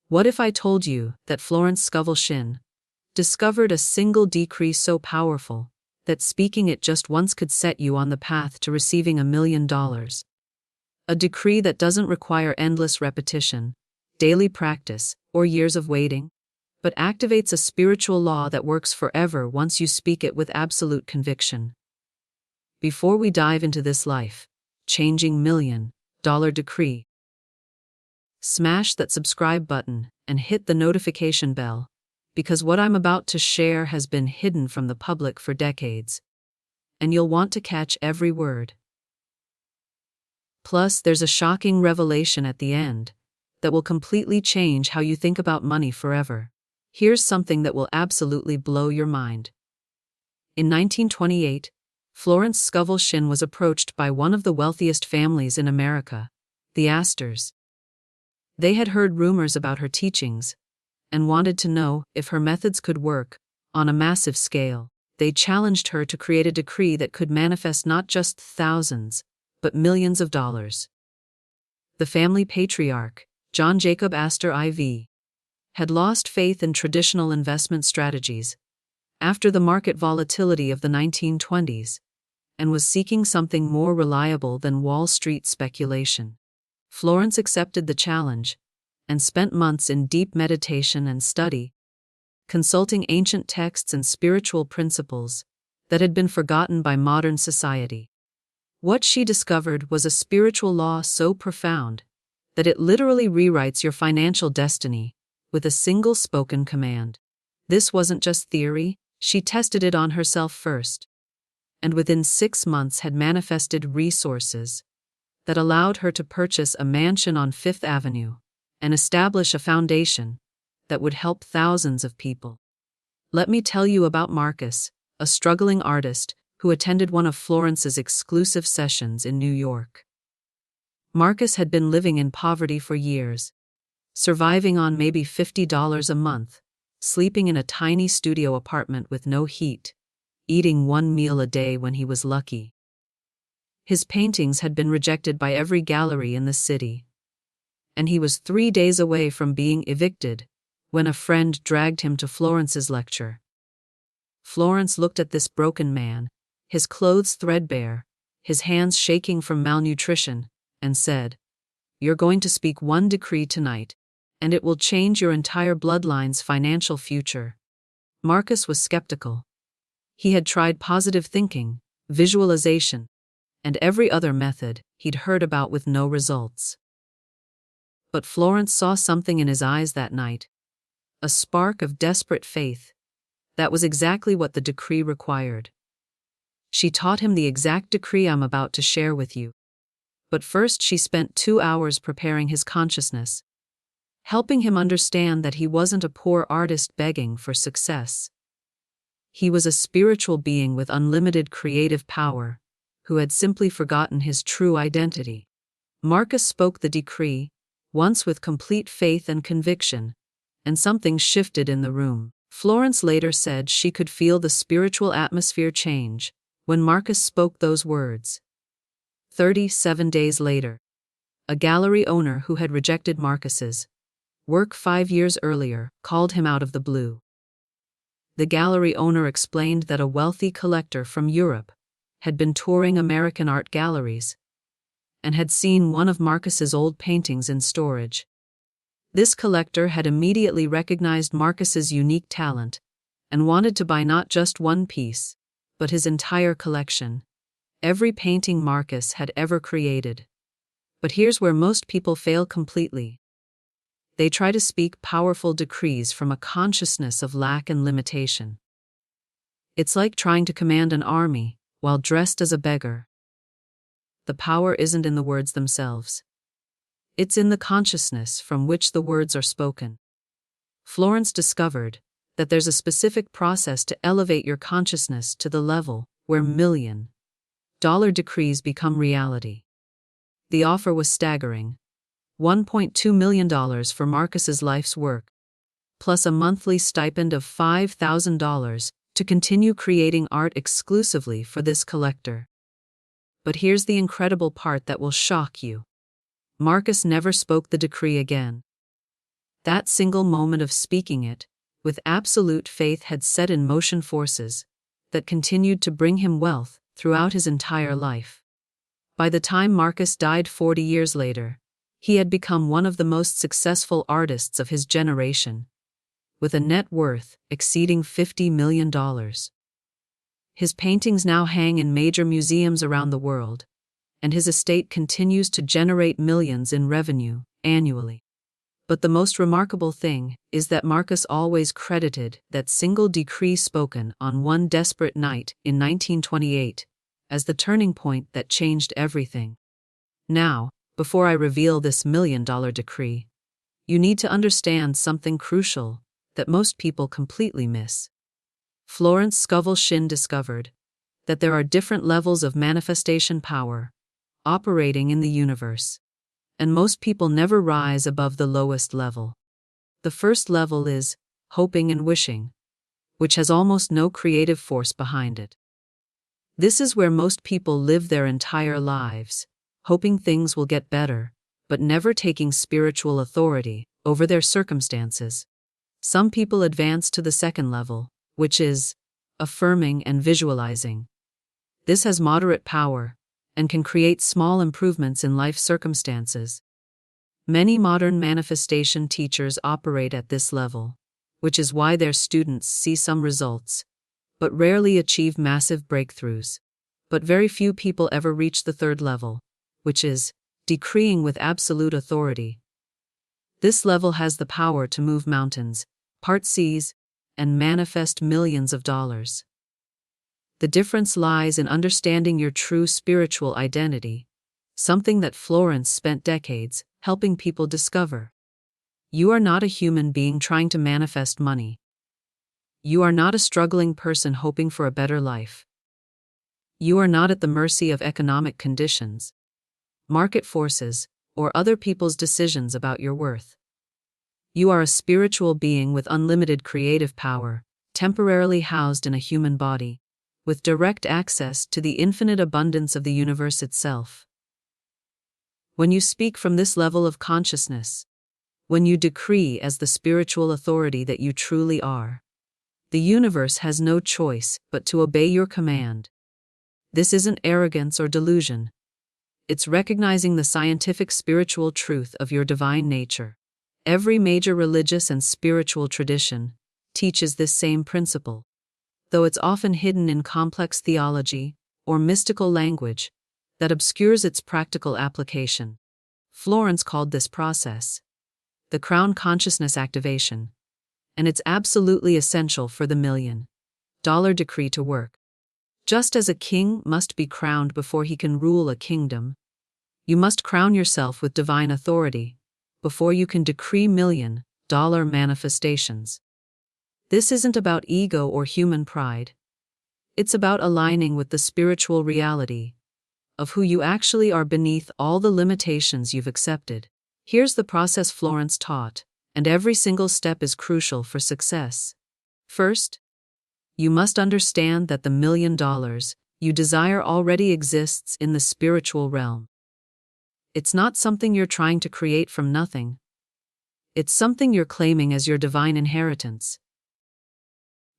What if I told you that Florence Scovel Shinn discovered a single decree so powerful that speaking it just once could set you on the path to receiving $1 million? A decree that doesn't require endless repetition, daily practice, or years of waiting, but activates a spiritual law that works forever once you speak it with absolute conviction. Before we dive into this life-changing $1 million decree, smash that subscribe button and hit the notification bell, because what I'm about to share has been hidden from the public for decades, and you'll want to catch every word. Plus, there's a shocking revelation at the end that will completely change how you think about money forever. Here's something that will absolutely blow your mind. In 1928, Florence Scovel Shinn was approached by one of the wealthiest families in America, the Astors. They had heard rumors about her teachings and wanted to know if her methods could work on a massive scale. They challenged her to create a decree that could manifest not just thousands, but millions of dollars. The family patriarch, John Jacob Astor IV, had lost faith in traditional investment strategies after the market volatility of the 1920s and was seeking something more reliable than Wall Street speculation. Florence accepted the challenge and spent months in deep meditation and study, consulting ancient texts and spiritual principles that had been forgotten by modern society. What she discovered was a spiritual law so profound that it literally rewrites your financial destiny with a single spoken command. This wasn't just theory, she tested it on herself first, and within 6 months had manifested resources that allowed her to purchase a mansion on Fifth Avenue and establish a foundation that would help thousands of people. Let me tell you about Marcus, a struggling artist who attended one of Florence's exclusive sessions in New York. Marcus had been living in poverty for years, surviving on maybe $50 a month, sleeping in a tiny studio apartment with no heat, eating one meal a day when he was lucky. His paintings had been rejected by every gallery in the city, and he was 3 days away from being evicted when a friend dragged him to Florence's lecture. Florence looked at this broken man, his clothes threadbare, his hands shaking from malnutrition, and said, "You're going to speak one decree tonight, and it will change your entire bloodline's financial future." Marcus was skeptical. He had tried positive thinking, visualization, and every other method he'd heard about with no results. But Florence saw something in his eyes that night, a spark of desperate faith. That was exactly what the decree required. She taught him the exact decree I'm about to share with you. But first she spent 2 hours preparing his consciousness, helping him understand that he wasn't a poor artist begging for success. He was a spiritual being with unlimited creative power, who had simply forgotten his true identity. Marcus spoke the decree, once with complete faith and conviction, and something shifted in the room. Florence later said she could feel the spiritual atmosphere change when Marcus spoke those words. 37 days later, a gallery owner who had rejected Marcus's work 5 years earlier called him out of the blue. The gallery owner explained that a wealthy collector from Europe had been touring American art galleries and had seen one of Marcus's old paintings in storage. This collector had immediately recognized Marcus's unique talent and wanted to buy not just one piece, but his entire collection, every painting Marcus had ever created. But here's where most people fail completely. They try to speak powerful decrees from a consciousness of lack and limitation. It's like trying to command an army while dressed as a beggar. The power isn't in the words themselves. It's in the consciousness from which the words are spoken. Florence discovered that there's a specific process to elevate your consciousness to the level where $1 million decrees become reality. The offer was staggering: $1.2 million for Marcus's life's work, plus a monthly stipend of $5,000 to continue creating art exclusively for this collector. But here's the incredible part that will shock you. Marcus never spoke the decree again. That single moment of speaking it, with absolute faith, had set in motion forces that continued to bring him wealth throughout his entire life. By the time Marcus died 40 years later, he had become one of the most successful artists of his generation, with a net worth exceeding $50 million. His paintings now hang in major museums around the world, and his estate continues to generate millions in revenue annually. But the most remarkable thing is that Marcus always credited that single decree spoken on one desperate night in 1928 as the turning point that changed everything. Now, before I reveal this $1 million decree, you need to understand something crucial that most people completely miss. Florence Scovel Shinn discovered that there are different levels of manifestation power operating in the universe, and most people never rise above the lowest level. The first level is hoping and wishing, which has almost no creative force behind it. This is where most people live their entire lives, hoping things will get better, but never taking spiritual authority over their circumstances. Some people advance to the second level, which is affirming and visualizing. This has moderate power and can create small improvements in life circumstances. Many modern manifestation teachers operate at this level, which is why their students see some results, but rarely achieve massive breakthroughs. But very few people ever reach the third level, which is decreeing with absolute authority. This level has the power to move mountains, part seas, and manifest millions of dollars. The difference lies in understanding your true spiritual identity, something that Florence spent decades helping people discover. You are not a human being trying to manifest money. You are not a struggling person hoping for a better life. You are not at the mercy of economic conditions, market forces, or other people's decisions about your worth. You are a spiritual being with unlimited creative power, temporarily housed in a human body, with direct access to the infinite abundance of the universe itself. When you speak from this level of consciousness, when you decree as the spiritual authority that you truly are, the universe has no choice but to obey your command. This isn't arrogance or delusion. It's recognizing the scientific spiritual truth of your divine nature. Every major religious and spiritual tradition teaches this same principle, though it's often hidden in complex theology or mystical language that obscures its practical application. Florence called this process the crown consciousness activation, and it's absolutely essential for the $1 million decree to work. Just as a king must be crowned before he can rule a kingdom, you must crown yourself with divine authority before you can decree $1 million manifestations. This isn't about ego or human pride. It's about aligning with the spiritual reality of who you actually are beneath all the limitations you've accepted. Here's the process Florence taught, and every single step is crucial for success. First, you must understand that the $1 million you desire already exists in the spiritual realm. It's not something you're trying to create from nothing. It's something you're claiming as your divine inheritance.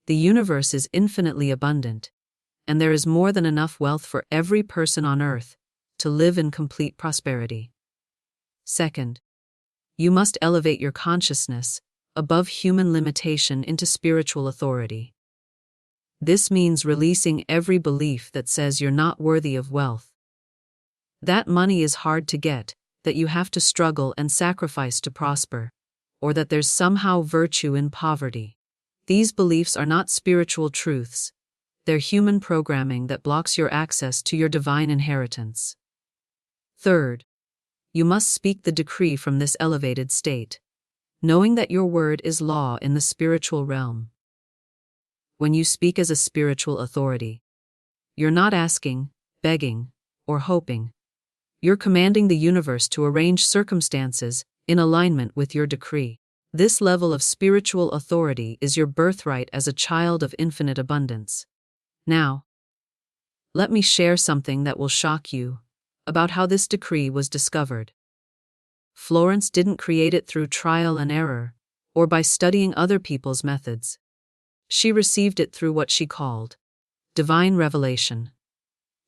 The universe is infinitely abundant, and there is more than enough wealth for every person on earth to live in complete prosperity. Second, you must elevate your consciousness above human limitation into spiritual authority. This means releasing every belief that says you're not worthy of wealth, that money is hard to get, that you have to struggle and sacrifice to prosper, or that there's somehow virtue in poverty. These beliefs are not spiritual truths. They're human programming that blocks your access to your divine inheritance. Third, you must speak the decree from this elevated state, knowing that your word is law in the spiritual realm. When you speak as a spiritual authority, you're not asking, begging, or hoping. You're commanding the universe to arrange circumstances in alignment with your decree. This level of spiritual authority is your birthright as a child of infinite abundance. Now, let me share something that will shock you about how this decree was discovered. Florence didn't create it through trial and error. or by studying other people's methods. She received it through what she called divine revelation,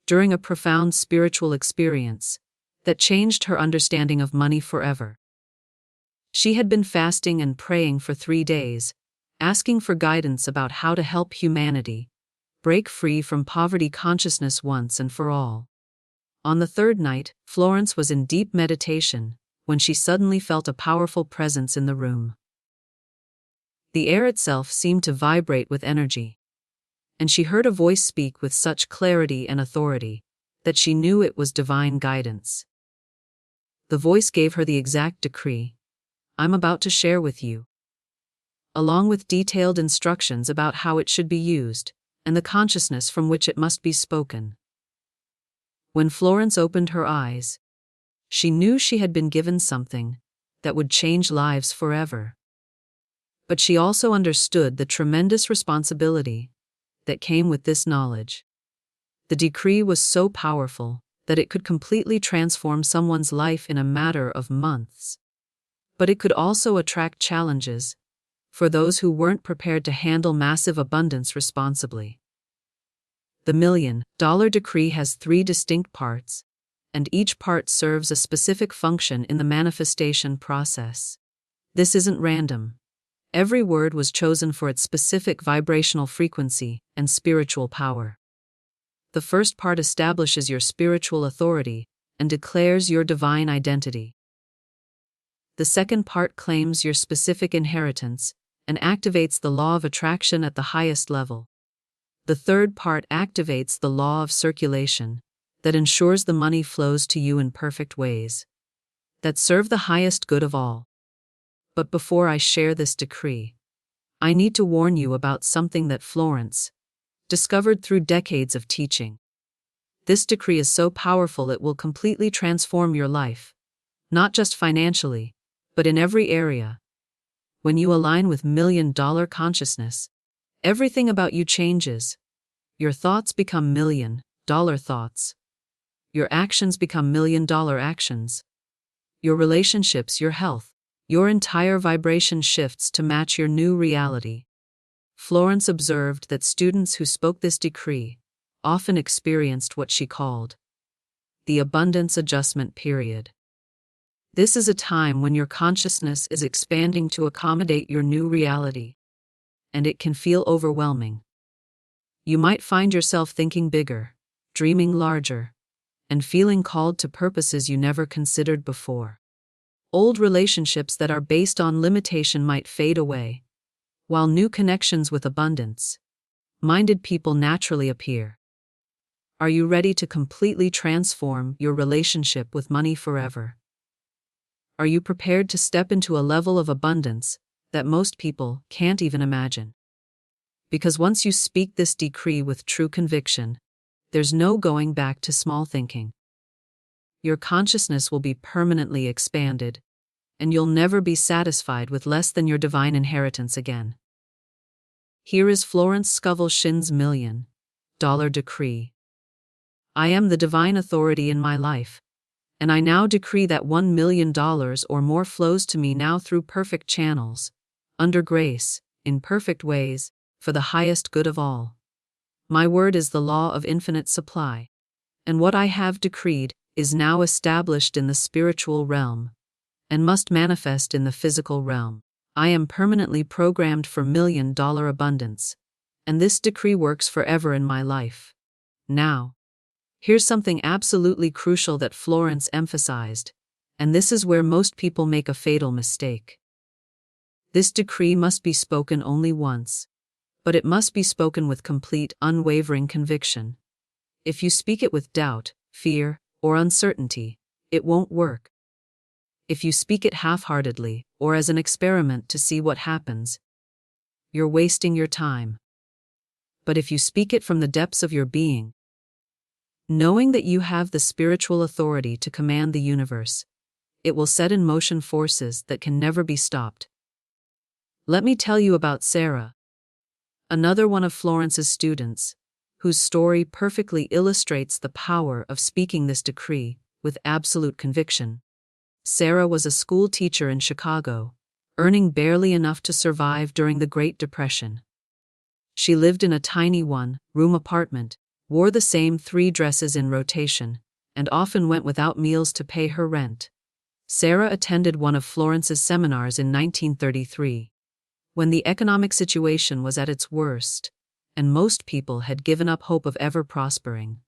during a profound spiritual experience that changed her understanding of money forever. She had been fasting and praying for 3 days, asking for guidance about how to help humanity break free from poverty consciousness once and for all. On the third night, Florence was in deep meditation when she suddenly felt a powerful presence in the room. The air itself seemed to vibrate with energy, and she heard a voice speak with such clarity and authority that she knew it was divine guidance. The voice gave her the exact decree I'm about to share with you, along with detailed instructions about how it should be used and the consciousness from which it must be spoken. When Florence opened her eyes, she knew she had been given something that would change lives forever. But she also understood the tremendous responsibility that came with this knowledge. The decree was so powerful that it could completely transform someone's life in a matter of months. But it could also attract challenges for those who weren't prepared to handle massive abundance responsibly. The $1 million decree has 3 distinct parts, and each part serves a specific function in the manifestation process. This isn't random. Every word was chosen for its specific vibrational frequency and spiritual power. The first part establishes your spiritual authority and declares your divine identity. The second part claims your specific inheritance and activates the law of attraction at the highest level. The third part activates the law of circulation that ensures the money flows to you in perfect ways that serve the highest good of all. But before I share this decree, I need to warn you about something that Florence discovered through decades of teaching. This decree is so powerful it will completely transform your life, not just financially, but in every area. When you align with $1 million consciousness, everything about you changes. Your thoughts become $1 million thoughts. Your actions become $1 million actions. Your relationships, your health, your entire vibration shifts to match your new reality. Florence observed that students who spoke this decree often experienced what she called the abundance adjustment period. This is a time when your consciousness is expanding to accommodate your new reality, and it can feel overwhelming. You might find yourself thinking bigger, dreaming larger, and feeling called to purposes you never considered before. Old relationships that are based on limitation might fade away, while new connections with abundance-minded people naturally appear. Are you ready to completely transform your relationship with money forever? Are you prepared to step into a level of abundance that most people can't even imagine? Because once you speak this decree with true conviction, there's no going back to small thinking. Your consciousness will be permanently expanded, and you'll never be satisfied with less than your divine inheritance again. Here is Florence Scovel Shinn's $1 million decree. I am the divine authority in my life, and I now decree that $1 million or more flows to me now through perfect channels, under grace, in perfect ways, for the highest good of all. My word is the law of infinite supply, and what I have decreed is now established in the spiritual realm, and must manifest in the physical realm. I am permanently programmed for $1 million abundance, and this decree works forever in my life. Now, here's something absolutely crucial that Florence emphasized, and this is where most people make a fatal mistake. This decree must be spoken only once, but it must be spoken with complete, unwavering conviction. If you speak it with doubt, fear, or uncertainty, it won't work. If you speak it half-heartedly, or as an experiment to see what happens, you're wasting your time. But if you speak it from the depths of your being, knowing that you have the spiritual authority to command the universe, it will set in motion forces that can never be stopped. Let me tell you about Sarah, another one of Florence's students, whose story perfectly illustrates the power of speaking this decree with absolute conviction. Sarah was a school teacher in Chicago, earning barely enough to survive during the Great Depression. She lived in a tiny one-room apartment, wore the same 3 dresses in rotation, and often went without meals to pay her rent. Sarah attended one of Florence's seminars in 1933, when the economic situation was at its worst, and most people had given up hope of ever prospering.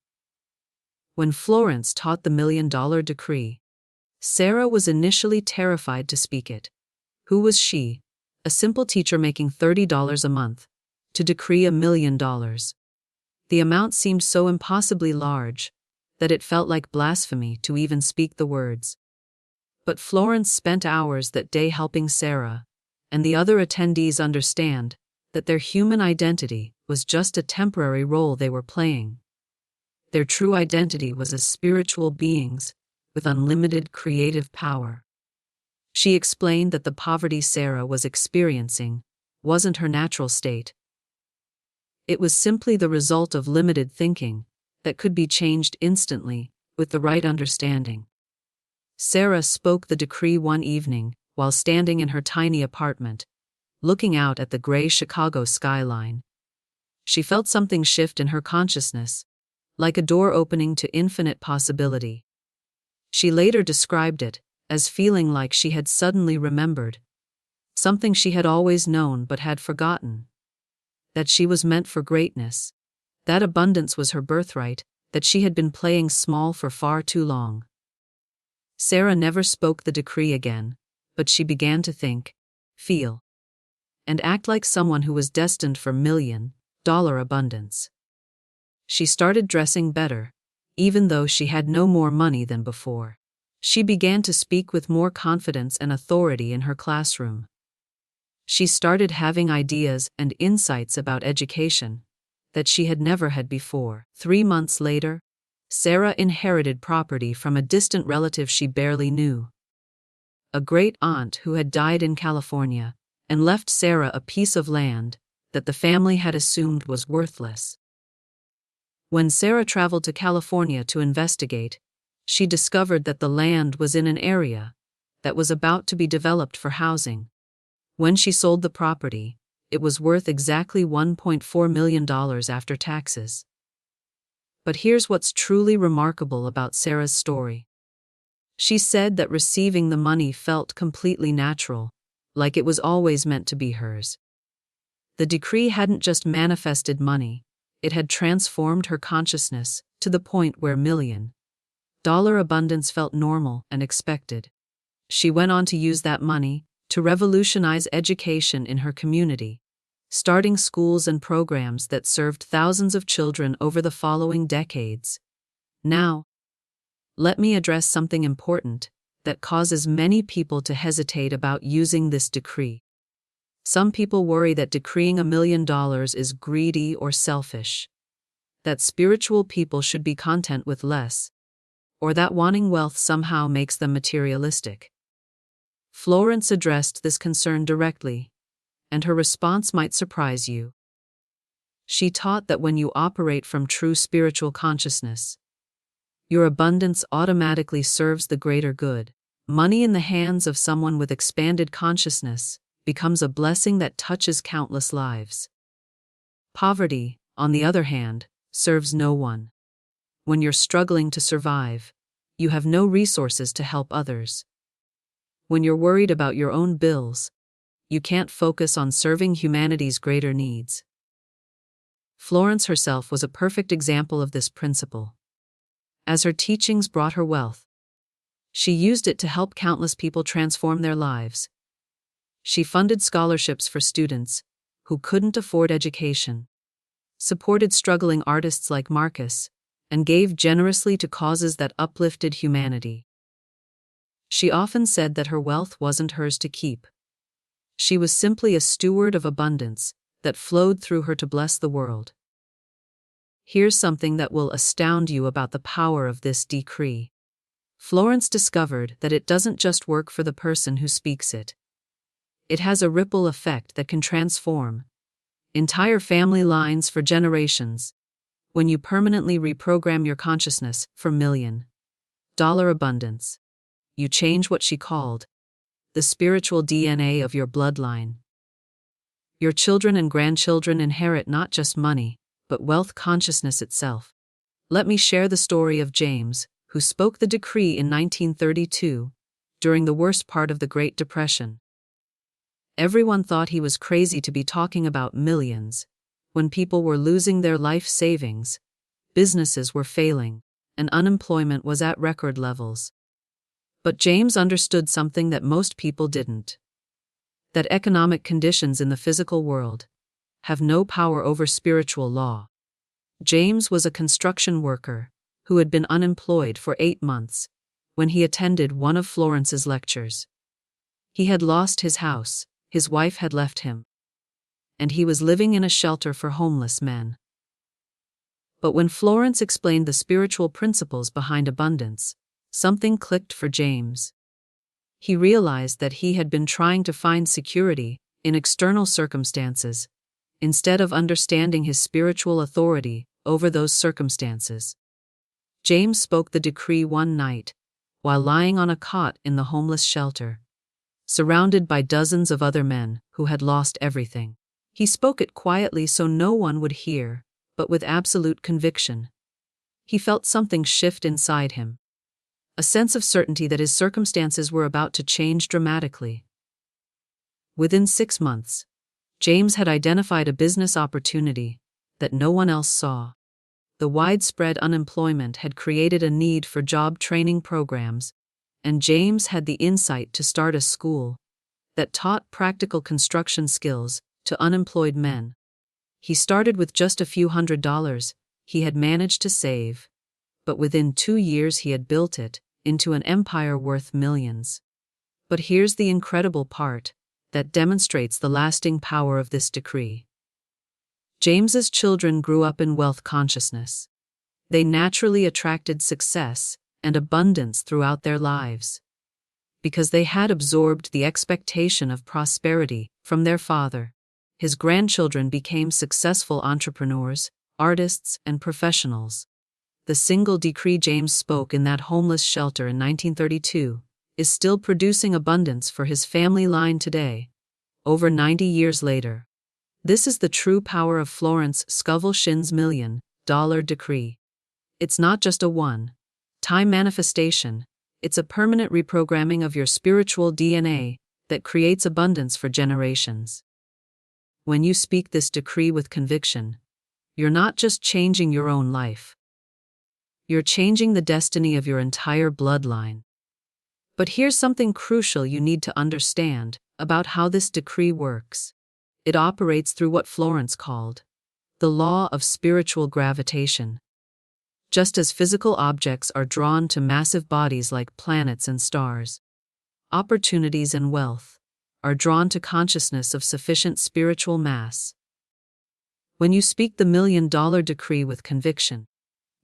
When Florence taught the $1 Million Decree, Sarah was initially terrified to speak it. Who was she, a simple teacher making $30 a month, to decree $1 million? The amount seemed so impossibly large that it felt like blasphemy to even speak the words. But Florence spent hours that day helping Sarah and the other attendees understand that their human identity was just a temporary role they were playing. Their true identity was as spiritual beings with unlimited creative power. She explained that the poverty Sarah was experiencing wasn't her natural state. It was simply the result of limited thinking that could be changed instantly with the right understanding. Sarah spoke the decree one evening while standing in her tiny apartment, looking out at the gray Chicago skyline. She felt something shift in her consciousness, like a door opening to infinite possibility. She later described it as feeling like she had suddenly remembered something she had always known but had forgotten. That she was meant for greatness. That abundance was her birthright, that she had been playing small for far too long. Sarah never spoke the decree again, but she began to think, feel, and act like someone who was destined for $1 million abundance. She started dressing better, even though she had no more money than before. She began to speak with more confidence and authority in her classroom. She started having ideas and insights about education that she had never had before. 3 months later, Sarah inherited property from a distant relative she barely knew. A great aunt who had died in California and left Sarah a piece of land that the family had assumed was worthless. When Sarah traveled to California to investigate, she discovered that the land was in an area that was about to be developed for housing. When she sold the property, it was worth exactly $1.4 million after taxes. But here's what's truly remarkable about Sarah's story. She said that receiving the money felt completely natural, like it was always meant to be hers. The decree hadn't just manifested money, it had transformed her consciousness to the point where $1 million abundance felt normal and expected. She went on to use that money to revolutionize education in her community, starting schools and programs that served thousands of children over the following decades. Now, let me address something important that causes many people to hesitate about using this decree. Some people worry that decreeing $1 million is greedy or selfish, that spiritual people should be content with less, or that wanting wealth somehow makes them materialistic. Florence addressed this concern directly, and her response might surprise you. She taught that when you operate from true spiritual consciousness, your abundance automatically serves the greater good. Money in the hands of someone with expanded consciousness becomes a blessing that touches countless lives. Poverty, on the other hand, serves no one. When you're struggling to survive, you have no resources to help others. When you're worried about your own bills, you can't focus on serving humanity's greater needs. Florence herself was a perfect example of this principle. As her teachings brought her wealth, she used it to help countless people transform their lives. She funded scholarships for students who couldn't afford education, supported struggling artists like Marcus, and gave generously to causes that uplifted humanity. She often said that her wealth wasn't hers to keep. She was simply a steward of abundance that flowed through her to bless the world. Here's something that will astound you about the power of this decree. Florence discovered that it doesn't just work for the person who speaks it. It has a ripple effect that can transform entire family lines for generations. When you permanently reprogram your consciousness for $1 million abundance, you change what she called the spiritual DNA of your bloodline. Your children and grandchildren inherit not just money, but wealth consciousness itself. Let me share the story of James, who spoke the decree in 1932, during the worst part of the Great Depression. Everyone thought he was crazy to be talking about millions, when people were losing their life savings, businesses were failing, and unemployment was at record levels. But James understood something that most people didn't. That economic conditions in the physical world have no power over spiritual law. James was a construction worker who had been unemployed for 8 months when he attended one of Florence's lectures. He had lost his house, his wife had left him, and he was living in a shelter for homeless men. But when Florence explained the spiritual principles behind abundance, something clicked for James. He realized that he had been trying to find security in external circumstances, instead of understanding his spiritual authority over those circumstances. James spoke the decree one night, while lying on a cot in the homeless shelter, surrounded by dozens of other men who had lost everything. He spoke it quietly so no one would hear, but with absolute conviction. He felt something shift inside him. A sense of certainty that his circumstances were about to change dramatically. Within 6 months, James had identified a business opportunity that no one else saw. The widespread unemployment had created a need for job training programs, and James had the insight to start a school that taught practical construction skills to unemployed men. He started with just a few $100s he had managed to save, but within 2 years he had built it into an empire worth millions. But here's the incredible part that demonstrates the lasting power of this decree. James's children grew up in wealth consciousness. They naturally attracted success and abundance throughout their lives, because they had absorbed the expectation of prosperity from their father. His grandchildren became successful entrepreneurs, artists, and professionals. The single decree James spoke in that homeless shelter in 1932 is still producing abundance for his family line today, over 90 years later. This is the true power of Florence Scovel Shinn's $1 million decree. It's not just a one-time manifestation, it's a permanent reprogramming of your spiritual DNA that creates abundance for generations. When you speak this decree with conviction, you're not just changing your own life. You're changing the destiny of your entire bloodline. But here's something crucial you need to understand about how this decree works. It operates through what Florence called the law of spiritual gravitation. Just as physical objects are drawn to massive bodies like planets and stars, opportunities and wealth are drawn to consciousness of sufficient spiritual mass. When you speak the $1 million decree with conviction,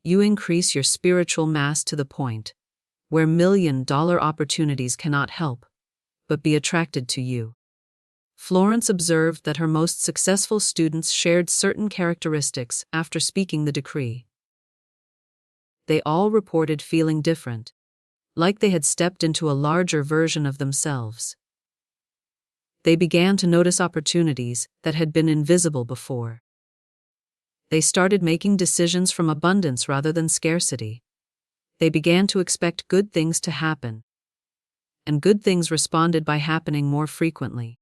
you increase your spiritual mass to the point where $1 million opportunities cannot help but be attracted to you. Florence observed that her most successful students shared certain characteristics after speaking the decree. They all reported feeling different, like they had stepped into a larger version of themselves. They began to notice opportunities that had been invisible before. They started making decisions from abundance rather than scarcity. They began to expect good things to happen, and good things responded by happening more frequently.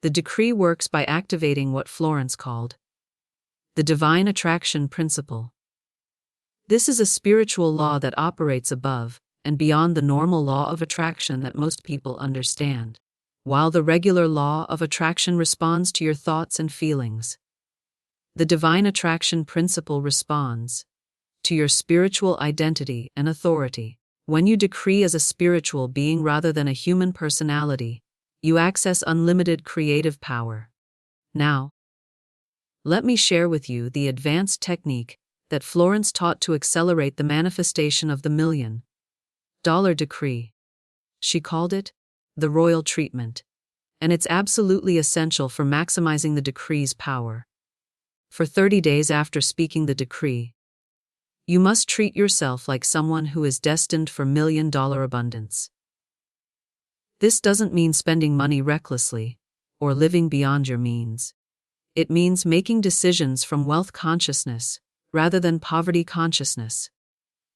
The decree works by activating what Florence called the divine attraction principle. This is a spiritual law that operates above and beyond the normal law of attraction that most people understand. While the regular law of attraction responds to your thoughts and feelings, the divine attraction principle responds to your spiritual identity and authority. When you decree as a spiritual being rather than a human personality, you access unlimited creative power. Now, let me share with you the advanced technique that Florence taught to accelerate the manifestation of the $1 million decree. She called it the royal treatment, and it's absolutely essential for maximizing the decree's power. For 30 days after speaking the decree, you must treat yourself like someone who is destined for $1 million abundance. This doesn't mean spending money recklessly or living beyond your means. It means making decisions from wealth consciousness rather than poverty consciousness.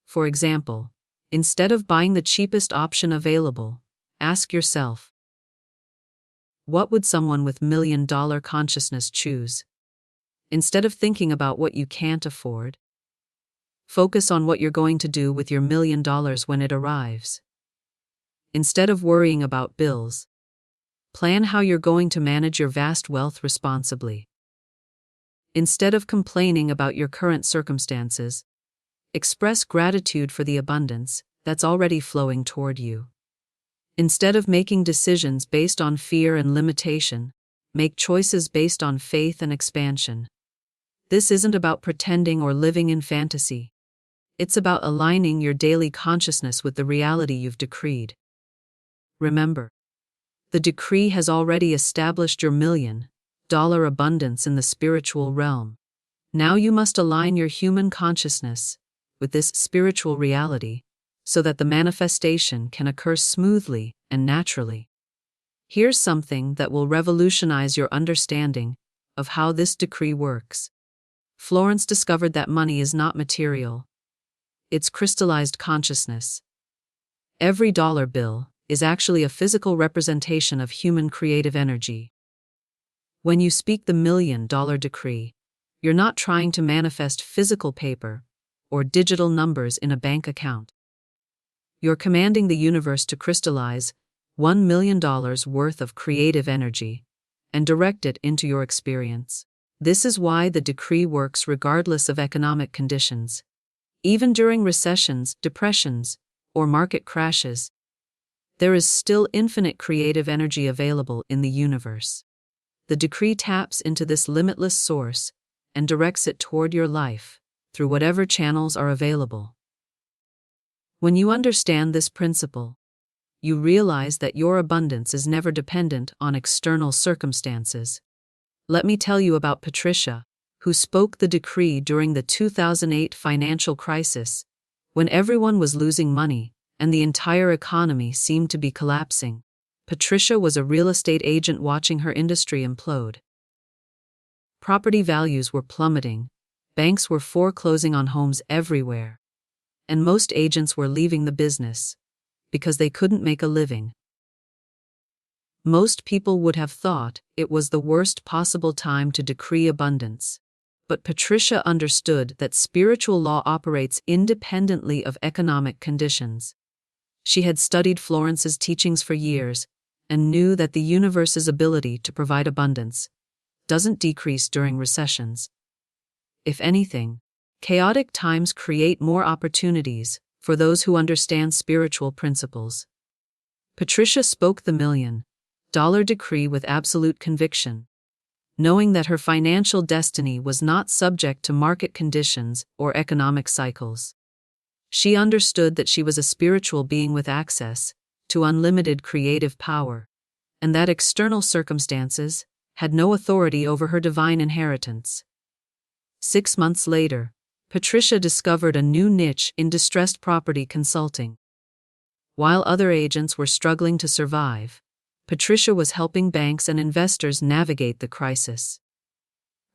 For example, instead of buying the cheapest option available, ask yourself, what would someone with million-dollar consciousness choose? Instead of thinking about what you can't afford, focus on what you're going to do with your $1 million when it arrives. Instead of worrying about bills, plan how you're going to manage your vast wealth responsibly. Instead of complaining about your current circumstances, express gratitude for the abundance that's already flowing toward you. Instead of making decisions based on fear and limitation, make choices based on faith and expansion. This isn't about pretending or living in fantasy. It's about aligning your daily consciousness with the reality you've decreed. Remember, the decree has already established your $1 million abundance in the spiritual realm. Now you must align your human consciousness with this spiritual reality so that the manifestation can occur smoothly and naturally. Here's something that will revolutionize your understanding of how this decree works. Florence discovered that money is not material. It's crystallized consciousness. Every dollar bill is actually a physical representation of human creative energy. When you speak the $1 million decree, you're not trying to manifest physical paper or digital numbers in a bank account. You're commanding the universe to crystallize $1 million worth of creative energy and direct it into your experience. This is why the decree works regardless of economic conditions. Even during recessions, depressions, or market crashes, there is still infinite creative energy available in the universe. The decree taps into this limitless source and directs it toward your life through whatever channels are available. When you understand this principle, you realize that your abundance is never dependent on external circumstances. Let me tell you about Patricia, who spoke the decree during the 2008 financial crisis, when everyone was losing money and the entire economy seemed to be collapsing. Patricia was a real estate agent watching her industry implode. Property values were plummeting, banks were foreclosing on homes everywhere, and most agents were leaving the business because they couldn't make a living. Most people would have thought it was the worst possible time to decree abundance. But Patricia understood that spiritual law operates independently of economic conditions. She had studied Florence's teachings for years and knew that the universe's ability to provide abundance doesn't decrease during recessions. If anything, chaotic times create more opportunities for those who understand spiritual principles. Patricia spoke the $1 million decree with absolute conviction, knowing that her financial destiny was not subject to market conditions or economic cycles. She understood that she was a spiritual being with access to unlimited creative power, and that external circumstances had no authority over her divine inheritance. 6 months later, Patricia discovered a new niche in distressed property consulting. While other agents were struggling to survive, Patricia was helping banks and investors navigate the crisis.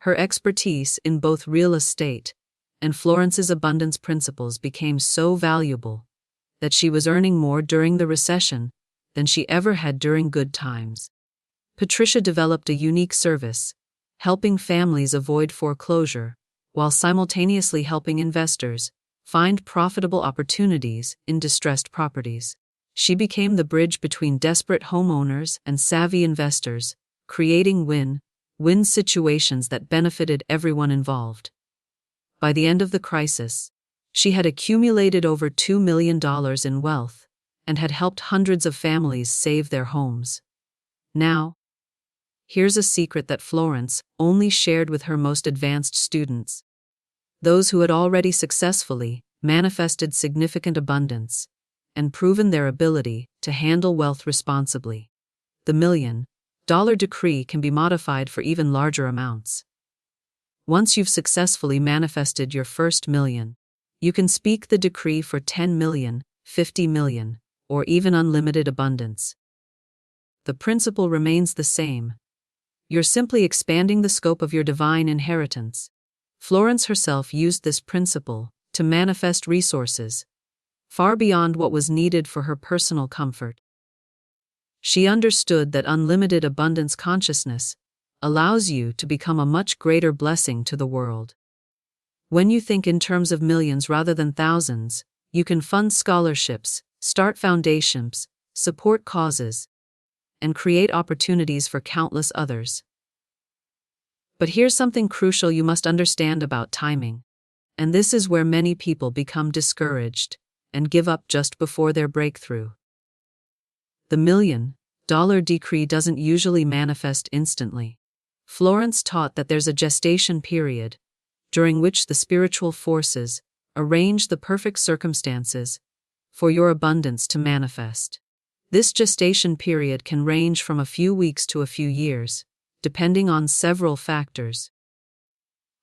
Her expertise in both real estate and Florence's abundance principles became so valuable that she was earning more during the recession than she ever had during good times. Patricia developed a unique service, helping families avoid foreclosure while simultaneously helping investors find profitable opportunities in distressed properties. She became the bridge between desperate homeowners and savvy investors, creating win-win situations that benefited everyone involved. By the end of the crisis, she had accumulated over $2 million in wealth and had helped hundreds of families save their homes. Now, here's a secret that Florence only shared with her most advanced students. Those who had already successfully manifested significant abundance and proven their ability to handle wealth responsibly. The $1 million decree can be modified for even larger amounts. Once you've successfully manifested your first $1 million, you can speak the decree for $10 million, $50 million, or even unlimited abundance. the principle remains the same. You're simply expanding the scope of your divine inheritance. Florence herself used this principle to manifest resources far beyond what was needed for her personal comfort. She understood that unlimited abundance consciousness allows you to become a much greater blessing to the world. When you think in terms of millions rather than thousands, you can fund scholarships, start foundations, support causes, and create opportunities for countless others. But here's something crucial you must understand about timing. And this is where many people become discouraged and give up just before their breakthrough. The $1 million decree doesn't usually manifest instantly. Florence taught that there's a gestation period, during which the spiritual forces arrange the perfect circumstances for your abundance to manifest. This gestation period can range from a few weeks to a few years, depending on several factors.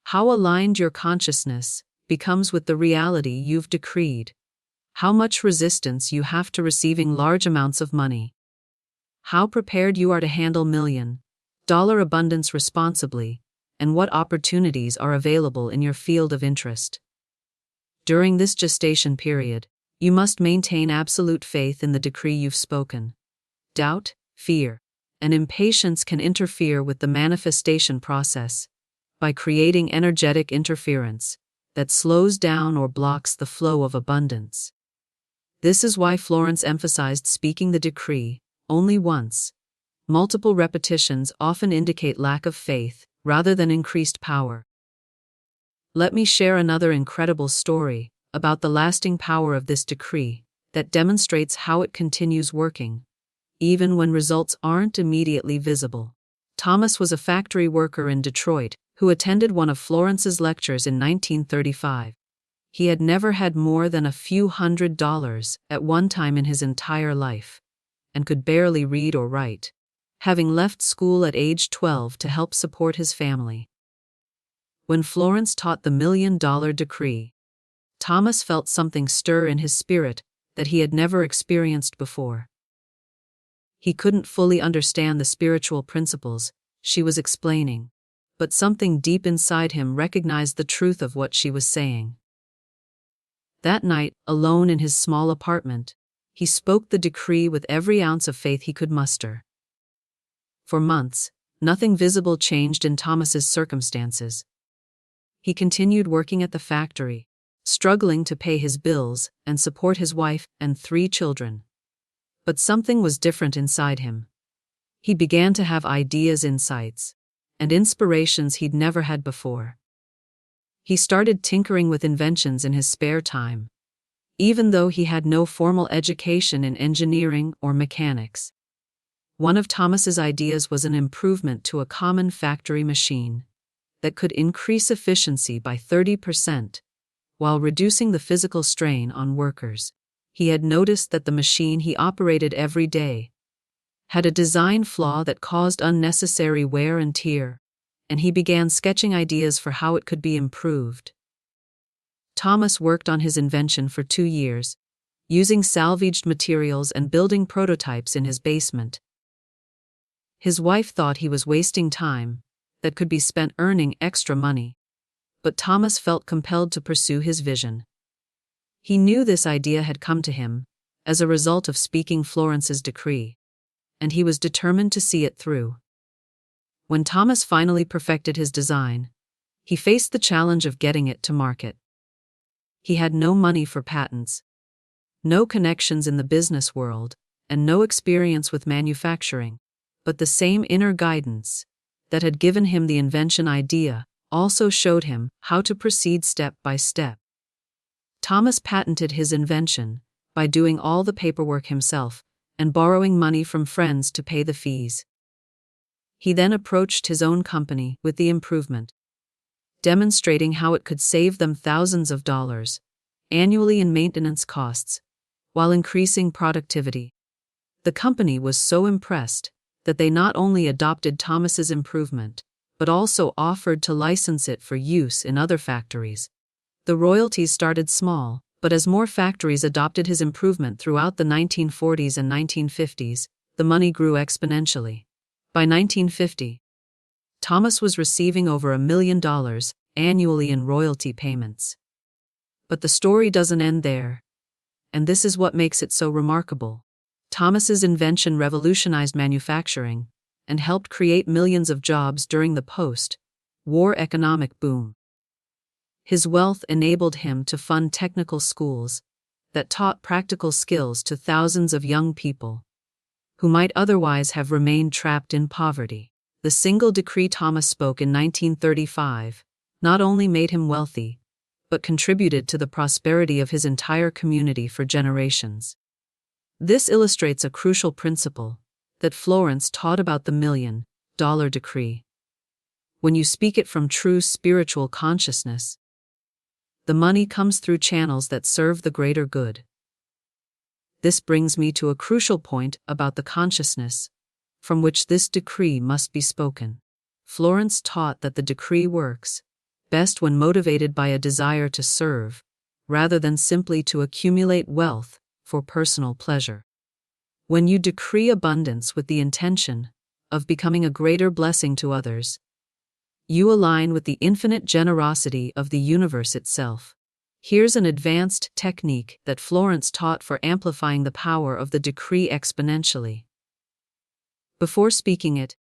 How aligned your consciousness becomes with the reality you've decreed, how much resistance you have to receiving large amounts of money, how prepared you are to handle $1 million abundance responsibly, and what opportunities are available in your field of interest. During this gestation period, you must maintain absolute faith in the decree you've spoken. Doubt, fear, and impatience can interfere with the manifestation process by creating energetic interference that slows down or blocks the flow of abundance. This is why Florence emphasized speaking the decree only once. Multiple repetitions often indicate lack of faith rather than increased power. Let me share another incredible story about the lasting power of this decree that demonstrates how it continues working, even when results aren't immediately visible. Thomas was a factory worker in Detroit who attended one of Florence's lectures in 1935. He had never had more than a few $100s at one time in his entire life, and could barely read or write, having left school at age 12 to help support his family. When Florence taught the $1 million decree, Thomas felt something stir in his spirit that he had never experienced before. He couldn't fully understand the spiritual principles she was explaining, but something deep inside him recognized the truth of what she was saying. That night, alone in his small apartment, he spoke the decree with every ounce of faith he could muster. For months, nothing visible changed in Thomas's circumstances. He continued working at the factory, struggling to pay his bills and support his wife and 3 children. But something was different inside him. He began to have ideas, insights, and inspirations he'd never had before. He started tinkering with inventions in his spare time, even though he had no formal education in engineering or mechanics. One of Thomas's ideas was an improvement to a common factory machine that could increase efficiency by 30%, while reducing the physical strain on workers. He had noticed that the machine he operated every day had a design flaw that caused unnecessary wear and tear, and he began sketching ideas for how it could be improved. Thomas worked on his invention for 2 years, using salvaged materials and building prototypes in his basement. His wife thought he was wasting time that could be spent earning extra money, but Thomas felt compelled to pursue his vision. He knew this idea had come to him as a result of speaking Florence's decree, and he was determined to see it through. When Thomas finally perfected his design, he faced the challenge of getting it to market. He had no money for patents, no connections in the business world, and no experience with manufacturing, but the same inner guidance that had given him the invention idea also showed him how to proceed step by step. Thomas patented his invention by doing all the paperwork himself and borrowing money from friends to pay the fees. He then approached his own company with the improvement, demonstrating how it could save them thousands of dollars annually in maintenance costs, while increasing productivity. The company was so impressed that they not only adopted Thomas's improvement, but also offered to license it for use in other factories. The royalties started small, but as more factories adopted his improvement throughout the 1940s and 1950s, the money grew exponentially. By 1950, Thomas was receiving over $1 million annually in royalty payments. But the story doesn't end there. And this is what makes it so remarkable. Thomas's invention revolutionized manufacturing and helped create millions of jobs during the post-war economic boom. His wealth enabled him to fund technical schools that taught practical skills to thousands of young people who might otherwise have remained trapped in poverty. The single decree Thomas spoke in 1935 not only made him wealthy, but contributed to the prosperity of his entire community for generations. This illustrates a crucial principle that Florence taught about the $1 million decree. When you speak it from true spiritual consciousness, the money comes through channels that serve the greater good. This brings me to a crucial point about the consciousness from which this decree must be spoken. Florence taught that the decree works best when motivated by a desire to serve, rather than simply to accumulate wealth for personal pleasure. When you decree abundance with the intention of becoming a greater blessing to others, you align with the infinite generosity of the universe itself. Here's an advanced technique that Florence taught for amplifying the power of the decree exponentially. Before speaking it,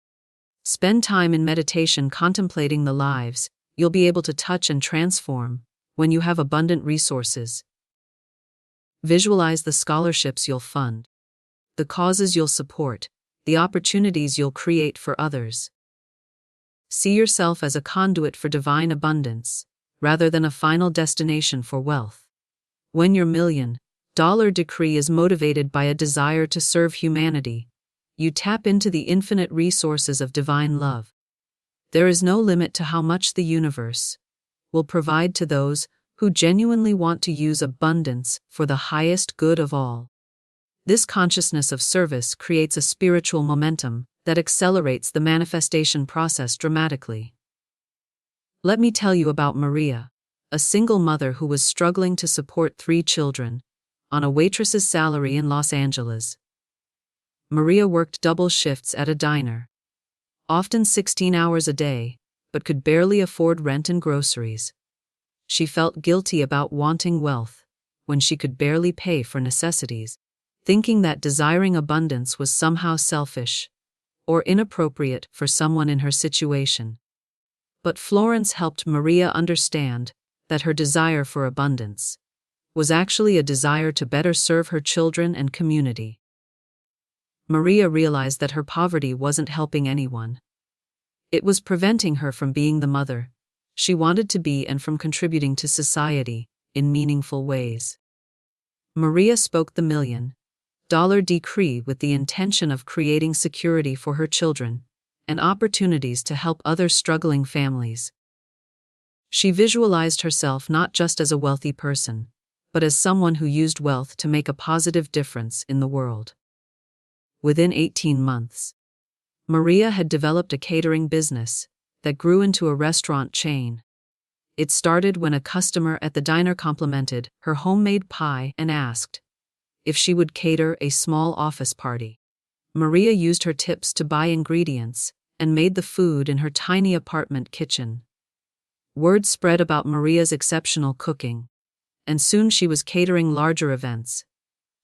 spend time in meditation contemplating the lives you'll be able to touch and transform when you have abundant resources. Visualize the scholarships you'll fund, the causes you'll support, the opportunities you'll create for others. See yourself as a conduit for divine abundance, rather than a final destination for wealth. When your $1 million decree is motivated by a desire to serve humanity, you tap into the infinite resources of divine love. There is no limit to how much the universe will provide to those who genuinely want to use abundance for the highest good of all. This consciousness of service creates a spiritual momentum that accelerates the manifestation process dramatically. Let me tell you about Maria, a single mother who was struggling to support 3 children on a waitress's salary in Los Angeles. Maria worked double shifts at a diner, often 16 hours a day, but could barely afford rent and groceries. She felt guilty about wanting wealth when she could barely pay for necessities, thinking that desiring abundance was somehow selfish or inappropriate for someone in her situation. But Florence helped Maria understand that her desire for abundance was actually a desire to better serve her children and community. Maria realized that her poverty wasn't helping anyone. It was preventing her from being the mother she wanted to be and from contributing to society in meaningful ways. Maria spoke the $1 million decree with the intention of creating security for her children and opportunities to help other struggling families. She visualized herself not just as a wealthy person, but as someone who used wealth to make a positive difference in the world. Within 18 months, Maria had developed a catering business that grew into a restaurant chain. It started when a customer at the diner complimented her homemade pie and asked if she would cater a small office party. Maria used her tips to buy ingredients and made the food in her tiny apartment kitchen. Word spread about Maria's exceptional cooking, and soon she was catering larger events.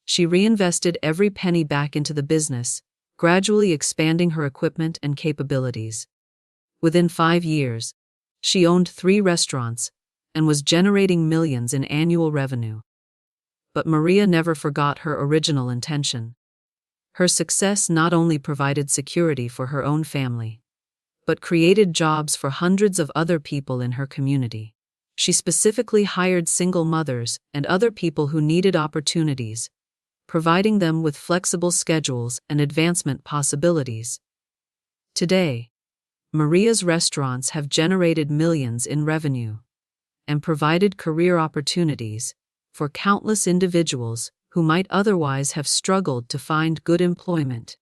She reinvested every penny back into the business, gradually expanding her equipment and capabilities. Within 5 years, she owned 3 restaurants and was generating millions in annual revenue. But Maria never forgot her original intention. Her success not only provided security for her own family, but created jobs for hundreds of other people in her community. She specifically hired single mothers and other people who needed opportunities, providing them with flexible schedules and advancement possibilities. Today, Maria's restaurants have generated millions in revenue and provided career opportunities for countless individuals who might otherwise have struggled to find good employment.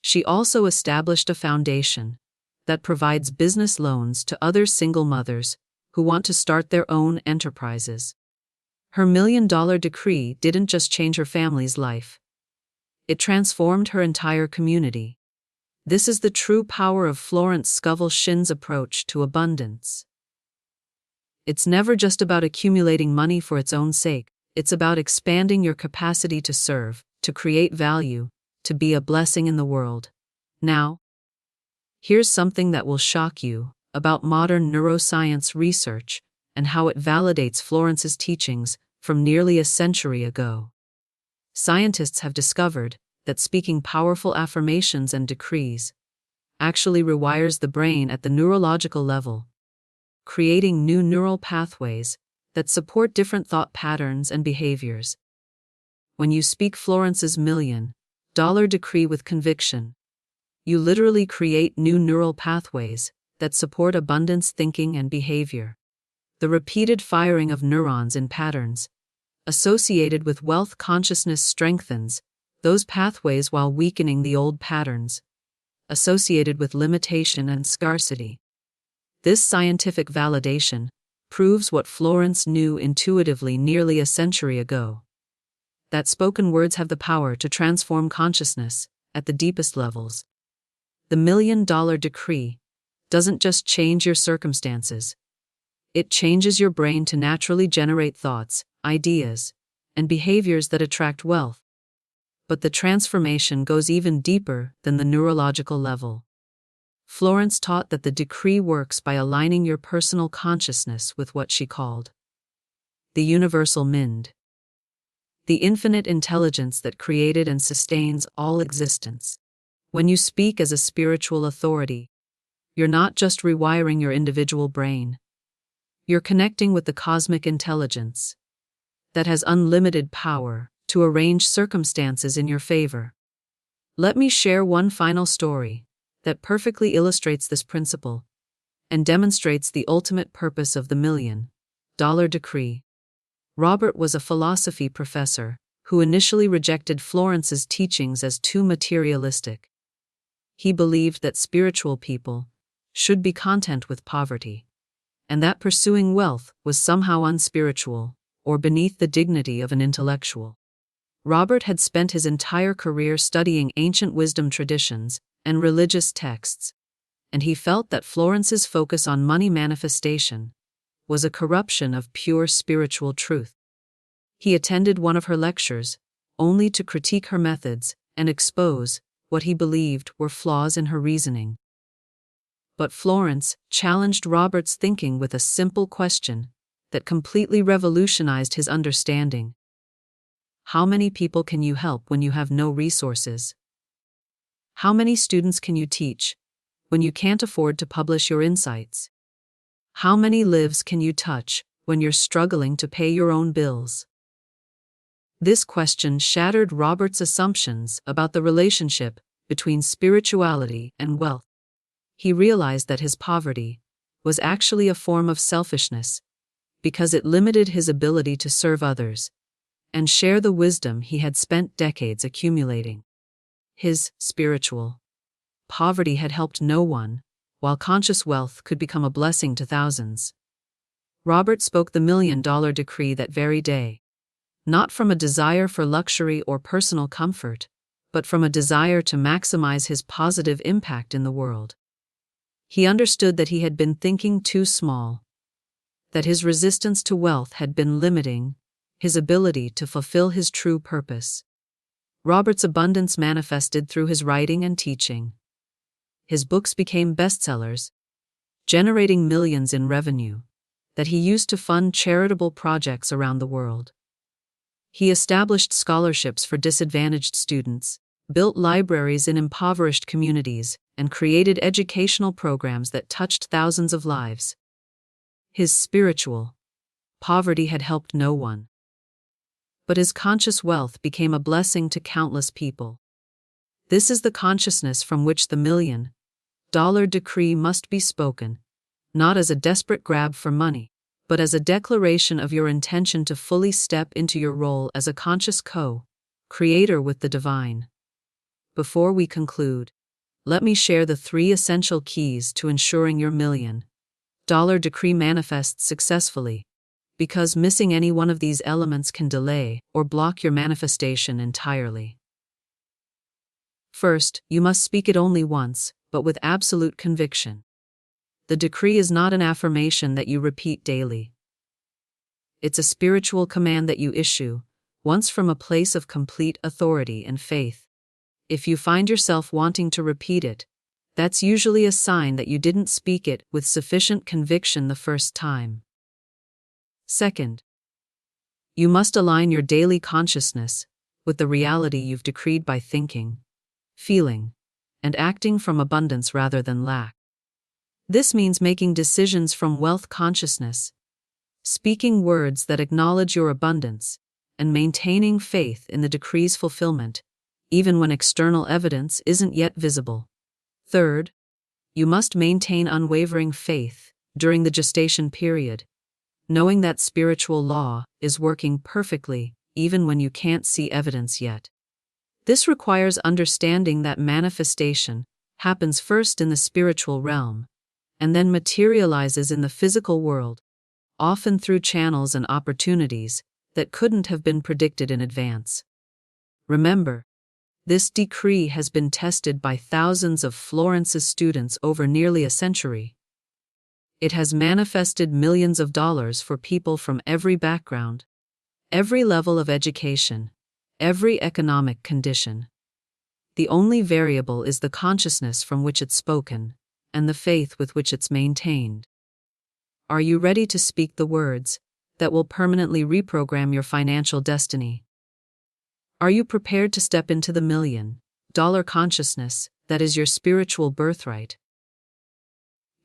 She also established a foundation that provides business loans to other single mothers who want to start their own enterprises. Her $1 million decree didn't just change her family's life. It transformed her entire community. This is the true power of Florence Scovel Shinn's approach to abundance. It's never just about accumulating money for its own sake. It's about expanding your capacity to serve, to create value, to be a blessing in the world. Now, here's something that will shock you about modern neuroscience research and how it validates Florence's teachings from nearly a century ago. Scientists have discovered that speaking powerful affirmations and decrees actually rewires the brain at the neurological level, creating new neural pathways that support different thought patterns and behaviors. When you speak Florence's $1,000,000 decree with conviction, you literally create new neural pathways that support abundance thinking and behavior. The repeated firing of neurons in patterns associated with wealth consciousness strengthens those pathways while weakening the old patterns associated with limitation and scarcity. This scientific validation proves what Florence knew intuitively nearly a century ago: that spoken words have the power to transform consciousness at the deepest levels. The $1,000,000 decree doesn't just change your circumstances. It changes your brain to naturally generate thoughts, ideas, and behaviors that attract wealth. But the transformation goes even deeper than the neurological level. Florence taught that the decree works by aligning your personal consciousness with what she called the universal mind, the infinite intelligence that created and sustains all existence. When you speak as a spiritual authority, you're not just rewiring your individual brain. You're connecting with the cosmic intelligence that has unlimited power to arrange circumstances in your favor. Let me share one final story that perfectly illustrates this principle and demonstrates the ultimate purpose of the $1,000,000 decree. Robert was a philosophy professor who initially rejected Florence's teachings as too materialistic. He believed that spiritual people should be content with poverty, and that pursuing wealth was somehow unspiritual or beneath the dignity of an intellectual. Robert had spent his entire career studying ancient wisdom traditions and religious texts, and he felt that Florence's focus on money manifestation was a corruption of pure spiritual truth. He attended one of her lectures, only to critique her methods and expose what he believed were flaws in her reasoning. But Florence challenged Robert's thinking with a simple question that completely revolutionized his understanding. How many people can you help when you have no resources? How many students can you teach when you can't afford to publish your insights? How many lives can you touch when you're struggling to pay your own bills? This question shattered Robert's assumptions about the relationship between spirituality and wealth. He realized that his poverty was actually a form of selfishness because it limited his ability to serve others and share the wisdom he had spent decades accumulating. His spiritual poverty had helped no one, while conscious wealth could become a blessing to thousands. Robert spoke the $1,000,000 decree that very day, not from a desire for luxury or personal comfort, but from a desire to maximize his positive impact in the world. He understood that he had been thinking too small, that his resistance to wealth had been limiting his ability to fulfill his true purpose. Robert's abundance manifested through his writing and teaching. His books became bestsellers, generating millions in revenue that he used to fund charitable projects around the world. He established scholarships for disadvantaged students, built libraries in impoverished communities, and created educational programs that touched thousands of lives. His spiritual poverty had helped no one, but his conscious wealth became a blessing to countless people. This is the consciousness from which the $1,000,000 decree must be spoken, not as a desperate grab for money, but as a declaration of your intention to fully step into your role as a conscious co-creator with the divine. Before we conclude, let me share the 3 essential keys to ensuring your $1,000,000 decree manifests successfully, because missing any one of these elements can delay or block your manifestation entirely. First, you must speak it only once, but with absolute conviction. The decree is not an affirmation that you repeat daily. It's a spiritual command that you issue, once from a place of complete authority and faith. If you find yourself wanting to repeat it, that's usually a sign that you didn't speak it with sufficient conviction the first time. Second, you must align your daily consciousness with the reality you've decreed by thinking, feeling, and acting from abundance rather than lack. This means making decisions from wealth consciousness, speaking words that acknowledge your abundance, and maintaining faith in the decree's fulfillment, even when external evidence isn't yet visible. Third, you must maintain unwavering faith during the gestation period, knowing that spiritual law is working perfectly even when you can't see evidence yet. This requires understanding that manifestation happens first in the spiritual realm and then materializes in the physical world, often through channels and opportunities that couldn't have been predicted in advance. Remember, this decree has been tested by thousands of Florence's students over nearly a century. It has manifested millions of dollars for people from every background, every level of education, every economic condition. The only variable is the consciousness from which it's spoken, and the faith with which it's maintained. Are you ready to speak the words that will permanently reprogram your financial destiny? Are you prepared to step into the $1 million consciousness that is your spiritual birthright?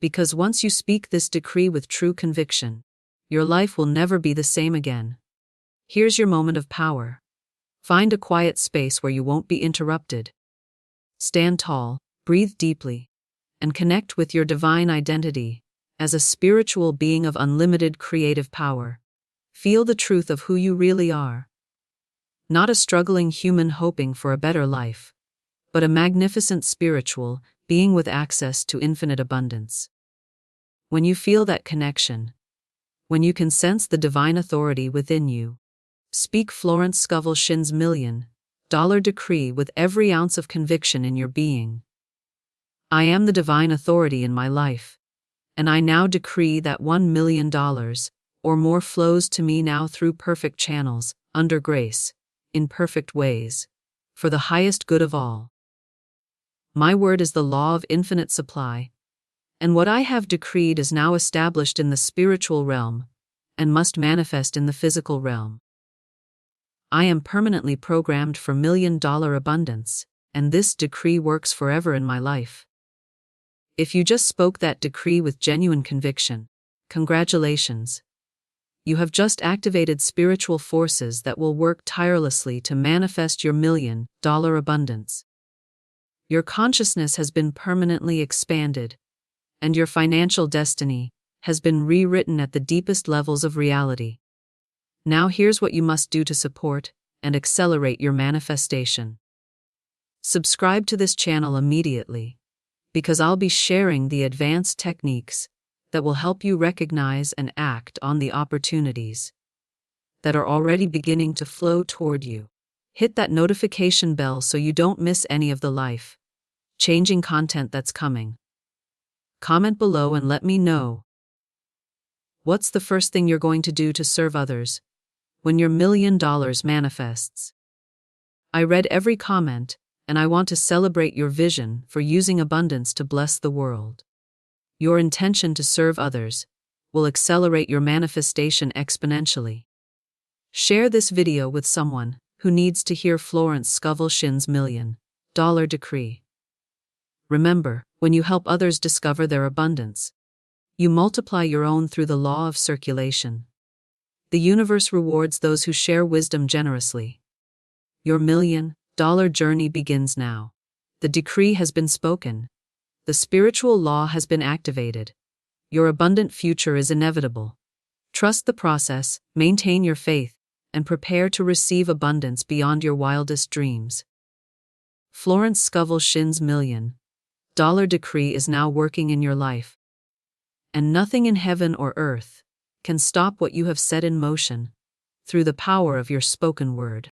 Because once you speak this decree with true conviction, your life will never be the same again. Here's your moment of power. Find a quiet space where you won't be interrupted. Stand tall, breathe deeply, and connect with your divine identity as a spiritual being of unlimited creative power. Feel the truth of who you really are. Not a struggling human hoping for a better life, but a magnificent spiritual being with access to infinite abundance. When you feel that connection, when you can sense the divine authority within you, speak Florence Scovel Shinn's $1 million decree with every ounce of conviction in your being. I am the divine authority in my life, and I now decree that $1 million or more flows to me now through perfect channels, under grace, in perfect ways, for the highest good of all. My word is the law of infinite supply, and what I have decreed is now established in the spiritual realm and must manifest in the physical realm. I am permanently programmed for $1 million abundance, and this decree works forever in my life. If you just spoke that decree with genuine conviction, congratulations. You have just activated spiritual forces that will work tirelessly to manifest your $1 million abundance. Your consciousness has been permanently expanded, and your financial destiny has been rewritten at the deepest levels of reality. Now here's what you must do to support and accelerate your manifestation. Subscribe to this channel immediately, because I'll be sharing the advanced techniques that will help you recognize and act on the opportunities that are already beginning to flow toward you. Hit that notification bell so you don't miss any of the life-changing content that's coming. Comment below and let me know. What's the first thing you're going to do to serve others when your $1 million manifests? I read every comment, and I want to celebrate your vision for using abundance to bless the world. Your intention to serve others will accelerate your manifestation exponentially. Share this video with someone who needs to hear Florence Scovel Shinn's $1 million decree. Remember, when you help others discover their abundance, you multiply your own through the law of circulation. The universe rewards those who share wisdom generously. Your $1 million journey begins now. The decree has been spoken. The spiritual law has been activated. Your abundant future is inevitable. Trust the process, maintain your faith, and prepare to receive abundance beyond your wildest dreams. Florence Scovel Shinn's $1 million decree is now working in your life. And nothing in heaven or earth can stop what you have set in motion through the power of your spoken word.